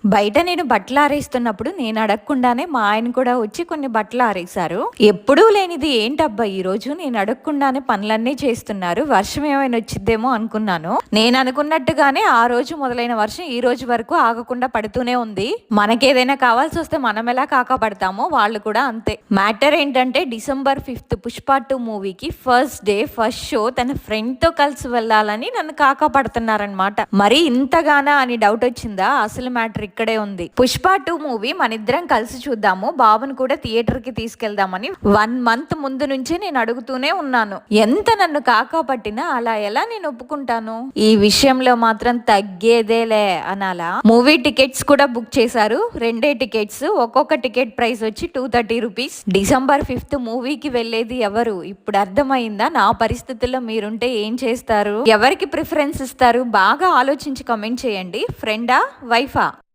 బయట నేను బట్టలు ఆరేస్తున్నప్పుడు నేను అడగకుండానే మా ఆయన కూడా వచ్చి కొన్ని బట్టలు ఆరేశారు. ఎప్పుడూ లేనిది ఏంటబ్బా ఈ రోజు నేను అడగకుండానే పనులన్నీ చేస్తున్నారు, వర్షం ఏమైనా వచ్చిద్దేమో అనుకున్నాను. నేను అనుకున్నట్టుగానే ఆ రోజు మొదలైన వర్షం ఈ రోజు వరకు ఆగకుండా పడుతూనే ఉంది. మనకేదైనా కావాల్సి వస్తే మనం ఎలా కాకపడతామో వాళ్ళు కూడా అంతే. మ్యాటర్ ఏంటంటే December 5th పుష్ప 2 మూవీకి ఫస్ట్ డే ఫస్ట్ షో తన ఫ్రెండ్ తో కలిసి వెళ్ళాలని నన్ను కాకపడుతున్నారనమాట. మరి ఇంతగానా అని డౌట్ వచ్చిందా? అసలు మ్యాటర్ ఇక్కడే ఉంది. పుష్ప 2 మూవీ మన ఇద్దరం కలిసి చూద్దాము, బాబుని కూడా థియేటర్ కి తీసుకెళ్దామని 1 month ముందు నుంచే నేను అడుగుతూనే ఉన్నాను. ఎంత నన్ను కాకా పట్టినా అలా ఎలా నేను ఒప్పుకుంటాను? ఈ విషయంలో మాత్రం తగ్గేదేలే అనాలా. మూవీ టికెట్స్ కూడా బుక్ చేశారు, 2 టికెట్స్, ఒక్కొక్క టికెట్ ప్రైస్ వచ్చి 230 రూపీస్. December 5th మూవీకి వెళ్ళేది ఎవరు? ఇప్పుడు అర్థమైందా నా పరిస్థితుల్లో మీరుంటే ఏం చేస్తారు? ఎవరికి ప్రిఫరెన్స్ ఇస్తారు? బాగా ఆలోచించి కమెంట్ చేయండి. ఫ్రెండా వైఫా?